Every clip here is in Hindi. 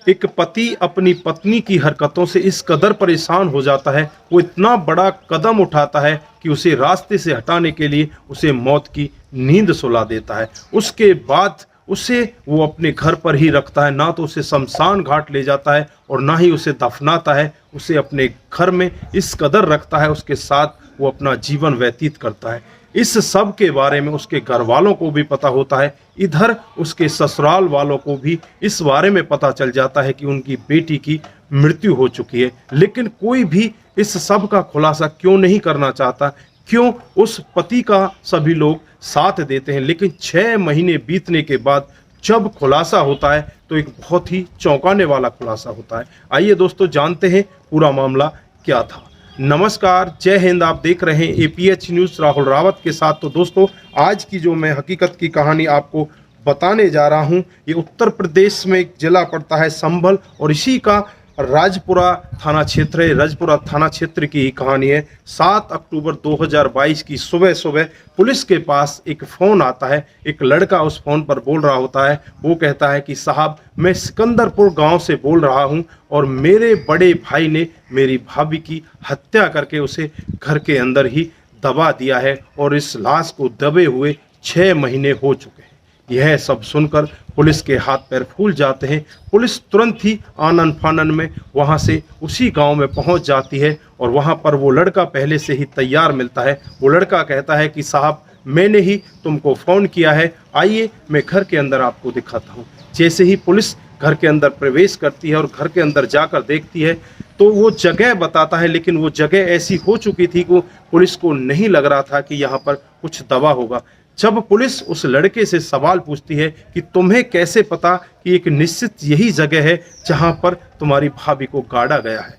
एक पति अपनी पत्नी की हरकतों से इस कदर परेशान हो जाता है, वो इतना बड़ा कदम उठाता है कि उसे रास्ते से हटाने के लिए उसे मौत की नींद सुला देता है। उसके बाद उसे वो अपने घर पर ही रखता है, ना तो उसे शमशान घाट ले जाता है और ना ही उसे दफनाता है। उसे अपने घर में इस कदर रखता है, उसके साथ वो अपना जीवन व्यतीत करता है। इस सब के बारे में उसके घर वालों को भी पता होता है, इधर उसके ससुराल वालों को भी इस बारे में पता चल जाता है कि उनकी बेटी की मृत्यु हो चुकी है। लेकिन कोई भी इस सब का खुलासा क्यों नहीं करना चाहता, क्यों उस पति का सभी लोग साथ देते हैं। लेकिन 6 महीने बीतने के बाद जब खुलासा होता है तो एक बहुत ही चौंकाने वाला खुलासा होता है। आइए दोस्तों जानते हैं पूरा मामला क्या था। नमस्कार, जय हिंद। आप देख रहे हैं APH न्यूज़ राहुल रावत के साथ। तो दोस्तों आज की जो मैं हकीकत की कहानी आपको बताने जा रहा हूं, ये उत्तर प्रदेश में एक जिला पड़ता है संभल और इसी का राजपुरा थाना क्षेत्र है। राजपुरा थाना क्षेत्र की ही कहानी है। 7 अक्टूबर 2022 की सुबह सुबह पुलिस के पास एक फ़ोन आता है। एक लड़का उस फ़ोन पर बोल रहा होता है। वो कहता है कि साहब, मैं सिकंदरपुर गांव से बोल रहा हूं और मेरे बड़े भाई ने मेरी भाभी की हत्या करके उसे घर के अंदर ही दबा दिया है और इस लाश को दबे हुए 6 महीने हो चुके हैं। यह सब सुनकर पुलिस के हाथ पैर फूल जाते हैं। पुलिस तुरंत ही आनन फानन में वहां से उसी गांव में पहुंच जाती है और वहां पर वो लड़का पहले से ही तैयार मिलता है। वो लड़का कहता है कि साहब, मैंने ही तुमको फ़ोन किया है, आइए मैं घर के अंदर आपको दिखाता हूँ। जैसे ही पुलिस घर के अंदर प्रवेश करती है और घर के अंदर जाकर देखती है तो वो जगह बताता है, लेकिन वो जगह ऐसी हो चुकी थी कि पुलिस को नहीं लग रहा था कि यहाँ पर कुछ दबा होगा। जब पुलिस उस लड़के से सवाल पूछती है कि तुम्हें कैसे पता कि एक निश्चित यही जगह है जहां पर तुम्हारी भाभी को गाड़ा गया है,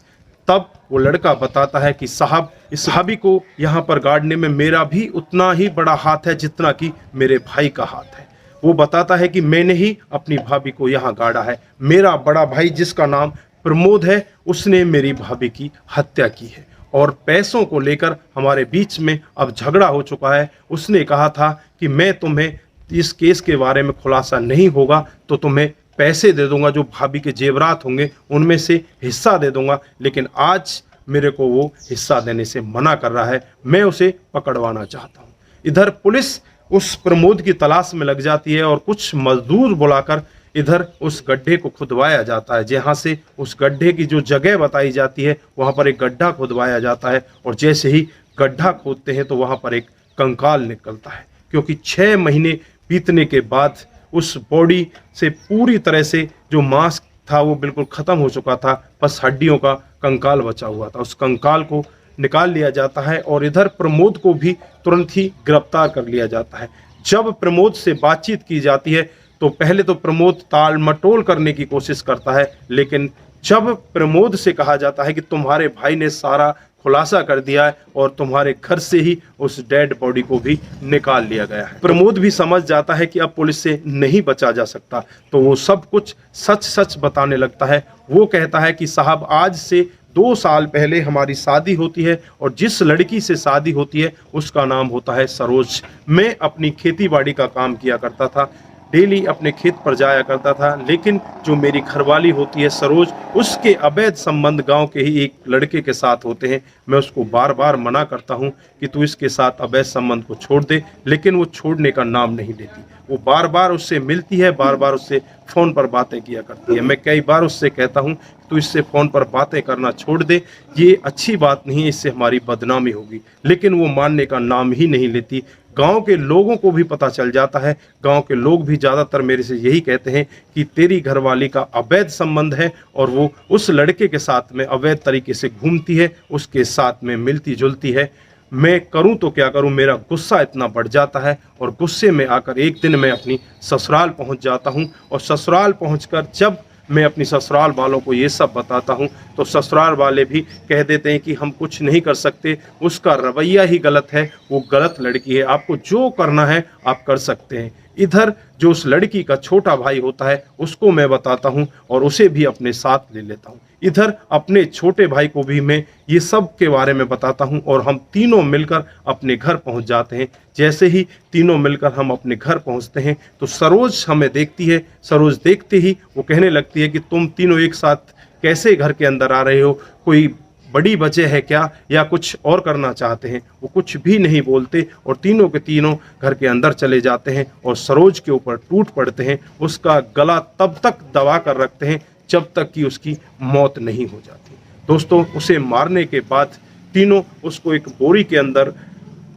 तब वो लड़का बताता है कि साहब, इस भाभी को यहाँ पर गाड़ने में मेरा भी उतना ही बड़ा हाथ है जितना कि मेरे भाई का हाथ है। वो बताता है कि मैंने ही अपनी भाभी को यहाँ गाड़ा है। मेरा बड़ा भाई जिसका नाम प्रमोद है, उसने मेरी भाभी की हत्या की है और पैसों को लेकर हमारे बीच में अब झगड़ा हो चुका है। उसने कहा था कि मैं तुम्हें इस केस के बारे में खुलासा नहीं होगा तो तुम्हें पैसे दे दूंगा, जो भाभी के जेवरात होंगे उनमें से हिस्सा दे दूंगा। लेकिन आज मेरे को वो हिस्सा देने से मना कर रहा है। मैं उसे पकड़वाना चाहता हूँ। इधर पुलिस उस प्रमोद की तलाश में लग जाती है और कुछ मजदूर बुलाकर इधर उस गड्ढे को खुदवाया जाता है। जहाँ से उस गड्ढे की जो जगह बताई जाती है वहाँ पर एक गड्ढा खुदवाया जाता है और जैसे ही गड्ढा खोदते हैं तो वहाँ पर एक कंकाल निकलता है, क्योंकि 6 महीने बीतने के बाद उस बॉडी से पूरी तरह से जो मांस था वो बिल्कुल ख़त्म हो चुका था, बस हड्डियों का कंकाल बचा हुआ था। उस कंकाल को निकाल लिया जाता है और इधर प्रमोद को भी तुरंत ही गिरफ्तार कर लिया जाता है। जब प्रमोद से बातचीत की जाती है तो पहले तो प्रमोद टाल मटोल करने की कोशिश करता है, लेकिन जब प्रमोद से कहा जाता है कि तुम्हारे भाई ने सारा खुलासा कर दिया है और तुम्हारे घर से ही उस डेड बॉडी को भी निकाल लिया गया है, प्रमोद भी समझ जाता है कि अब पुलिस से नहीं बचा जा सकता, तो वो सब कुछ सच सच बताने लगता है। वो कहता है कि साहब, आज से 2 साल पहले हमारी शादी होती है और जिस लड़की से शादी होती है उसका नाम होता है सरोज। मैं अपनी खेती बाड़ी का काम किया करता था, डेली अपने खेत पर जाया करता था, लेकिन जो मेरी घरवाली होती है सरोज, उसके अवैध संबंध गांव के ही एक लड़के के साथ होते हैं। मैं उसको बार बार मना करता हूं कि तू इसके साथ अवैध संबंध को छोड़ दे, लेकिन वो छोड़ने का नाम नहीं लेती। वो बार बार उससे मिलती है, बार बार उससे फ़ोन पर बातें किया करती है। मैं कई बार उससे कहता हूं तू इससे फ़ोन पर बातें करना छोड़ दे, ये अच्छी बात नहीं है, इससे हमारी बदनामी होगी, लेकिन वो मानने का नाम ही नहीं लेती। गांव के लोगों को भी पता चल जाता है। गांव के लोग भी ज़्यादातर मेरे से यही कहते हैं कि तेरी घरवाली का अवैध संबंध है और वो उस लड़के के साथ में अवैध तरीके से घूमती है, उसके साथ में मिलती जुलती है। मैं करूं तो क्या करूं, मेरा गुस्सा इतना बढ़ जाता है और गुस्से में आकर एक दिन मैं अपनी ससुराल पहुंच जाता हूं और ससुराल पहुंचकर जब मैं अपनी ससुराल वालों को ये सब बताता हूं तो ससुराल वाले भी कह देते हैं कि हम कुछ नहीं कर सकते, उसका रवैया ही गलत है, वो गलत लड़की है, आपको जो करना है आप कर सकते हैं। इधर जो उस लड़की का छोटा भाई होता है उसको मैं बताता हूँ और उसे भी अपने साथ ले लेता हूँ। इधर अपने छोटे भाई को भी मैं ये सब के बारे में बताता हूँ और हम तीनों मिलकर अपने घर पहुँच जाते हैं। जैसे ही तीनों मिलकर हम अपने घर पहुँचते हैं तो सरोज हमें देखती है। सरोज देखते ही वो कहने लगती है कि तुम तीनों एक साथ कैसे घर के अंदर आ रहे हो, कोई बड़ी वजह है क्या या कुछ और करना चाहते हैं। वो कुछ भी नहीं बोलते और तीनों के तीनों घर के अंदर चले जाते हैं और सरोज के ऊपर टूट पड़ते हैं। उसका गला तब तक दबा कर रखते हैं जब तक कि उसकी मौत नहीं हो जाती। दोस्तों, उसे मारने के बाद तीनों उसको एक बोरी के अंदर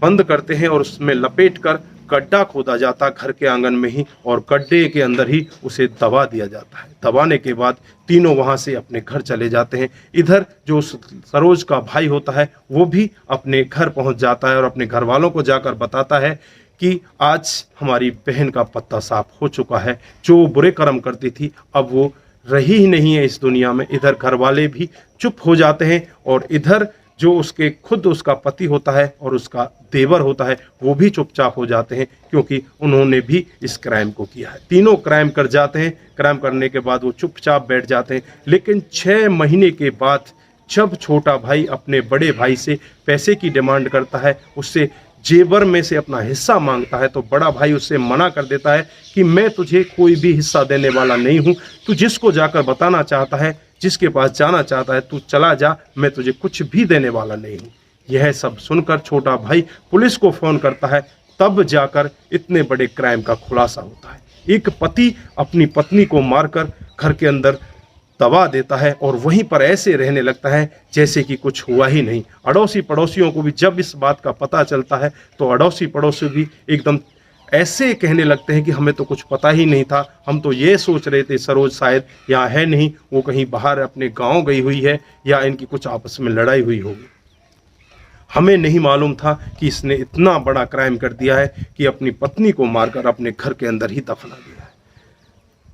बंद करते हैं और उसमें लपेट कर गड्ढा खोदा जाता घर के आंगन में ही और गड्ढे के अंदर ही उसे दबा दिया जाता है। दबाने के बाद तीनों वहां से अपने घर चले जाते हैं। इधर जो सरोज का भाई होता है वो भी अपने घर पहुंच जाता है और अपने घर वालों को जाकर बताता है कि आज हमारी बहन का पत्ता साफ हो चुका है। जो बुरे कर्म करती थी अब वो रही ही नहीं है इस दुनिया में। इधर घर वाले भी चुप हो जाते हैं और इधर जो उसके खुद उसका पति होता है और उसका देवर होता है वो भी चुपचाप हो जाते हैं क्योंकि उन्होंने भी इस क्राइम को किया है। तीनों क्राइम कर जाते हैं। क्राइम करने के बाद वो चुपचाप बैठ जाते हैं। लेकिन 6 महीने के बाद जब छोटा भाई अपने बड़े भाई से पैसे की डिमांड करता है, उससे जेवर में से अपना हिस्सा मांगता है, तो बड़ा भाई उससे मना कर देता है कि मैं तुझे कोई भी हिस्सा देने वाला नहीं हूँ। तू जिसको जाकर बताना चाहता है, जिसके पास जाना चाहता है, तू चला जा, मैं तुझे कुछ भी देने वाला नहीं हूँ। यह सब सुनकर छोटा भाई पुलिस को फोन करता है। तब जाकर इतने बड़े क्राइम का खुलासा होता है। एक पति अपनी पत्नी को मारकर घर के अंदर दबा देता है और वहीं पर ऐसे रहने लगता है जैसे कि कुछ हुआ ही नहीं। अड़ोसी पड़ोसियों को भी जब इस बात का पता चलता है तो अड़ोसी पड़ोसी भी एकदम ऐसे कहने लगते हैं कि हमें तो कुछ पता ही नहीं था, हम तो ये सोच रहे थे सरोज शायद यहाँ है नहीं, वो कहीं बाहर अपने गांव गई हुई है या इनकी कुछ आपस में लड़ाई हुई होगी। हमें नहीं मालूम था कि इसने इतना बड़ा क्राइम कर दिया है कि अपनी पत्नी को मारकर अपने घर के अंदर ही दफना दिया है।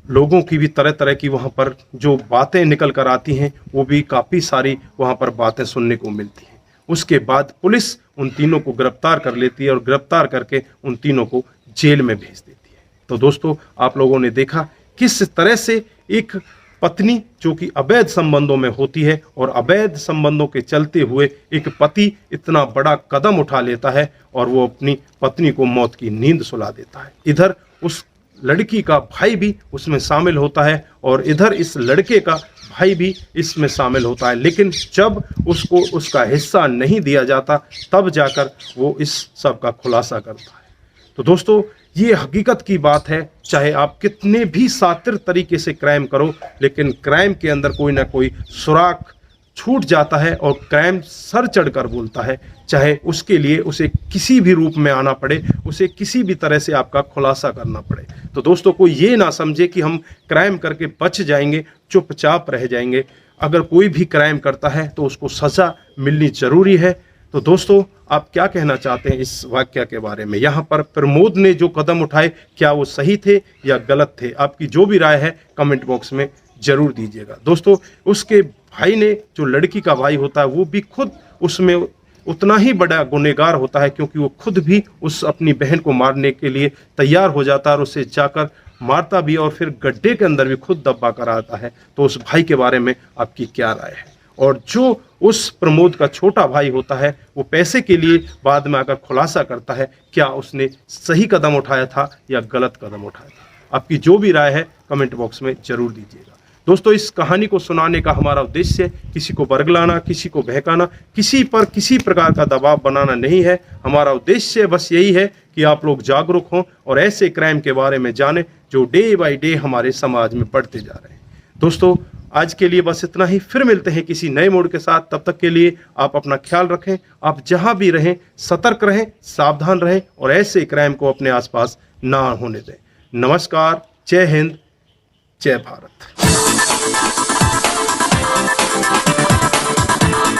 लोगों की भी तरह तरह की वहाँ पर जो बातें निकल कर आती हैं वो भी काफ़ी सारी वहाँ पर बातें सुनने को मिलती हैं। उसके बाद पुलिस उन तीनों को गिरफ्तार कर लेती है और गिरफ्तार करके उन तीनों को जेल में भेज देती है। तो दोस्तों, आप लोगों ने देखा किस तरह से एक पत्नी जो कि अवैध संबंधों में होती है और अवैध संबंधों के चलते हुए एक पति इतना बड़ा कदम उठा लेता है और वो अपनी पत्नी को मौत की नींद सुला देता है। इधर उस लड़की का भाई भी उसमें शामिल होता है और इधर इस लड़के का भाई भी इसमें शामिल होता है। लेकिन जब उसको उसका हिस्सा नहीं दिया जाता तब जाकर वो इस सब का खुलासा करता है। तो दोस्तों, ये हकीकत की बात है। चाहे आप कितने भी शातिर तरीके से क्राइम करो, लेकिन क्राइम के अंदर कोई ना कोई सुराग छूट जाता है और क्राइम सर चढ़कर बोलता है। चाहे उसके लिए उसे किसी भी रूप में आना पड़े, उसे किसी भी तरह से आपका खुलासा करना पड़े। तो दोस्तों, कोई ये ना समझे कि हम क्राइम करके बच जाएंगे, चुपचाप रह जाएंगे। अगर कोई भी क्राइम करता है तो उसको सज़ा मिलनी ज़रूरी है। तो दोस्तों, आप क्या कहना चाहते हैं इस वाकया के बारे में? यहाँ पर प्रमोद ने जो कदम उठाए, क्या वो सही थे या गलत थे? आपकी जो भी राय है कमेंट बॉक्स में ज़रूर दीजिएगा। दोस्तों, उसके भाई ने, जो लड़की का भाई होता है, वो भी खुद उसमें उतना ही बड़ा गुनहगार होता है क्योंकि वो खुद भी उस अपनी बहन को मारने के लिए तैयार हो जाता है और उसे जाकर मारता भी और फिर गड्ढे के अंदर भी खुद दबा कर आता है। तो उस भाई के बारे में आपकी क्या राय है? और जो उस प्रमोद का छोटा भाई होता है वो पैसे के लिए बाद में आकर खुलासा करता है, क्या उसने सही कदम उठाया था या गलत कदम उठाया था? आपकी जो भी राय है कमेंट बॉक्स में ज़रूर दीजिएगा। दोस्तों, इस कहानी को सुनाने का हमारा उद्देश्य किसी को बरगलाना, किसी को बहकाना, किसी पर किसी प्रकार का दबाव बनाना नहीं है। हमारा उद्देश्य बस यही है कि आप लोग जागरूक हों और ऐसे क्राइम के बारे में जानें जो डे बाय डे हमारे समाज में बढ़ते जा रहे हैं। दोस्तों, आज के लिए बस इतना ही। फिर मिलते हैं किसी नए मोड़ के साथ। तब तक के लिए आप अपना ख्याल रखें। आप जहां भी रहें सतर्क रहें, सावधान रहें और ऐसे क्राइम को अपने आसपास ना होने दें। नमस्कार, जय हिंद, जय भारत।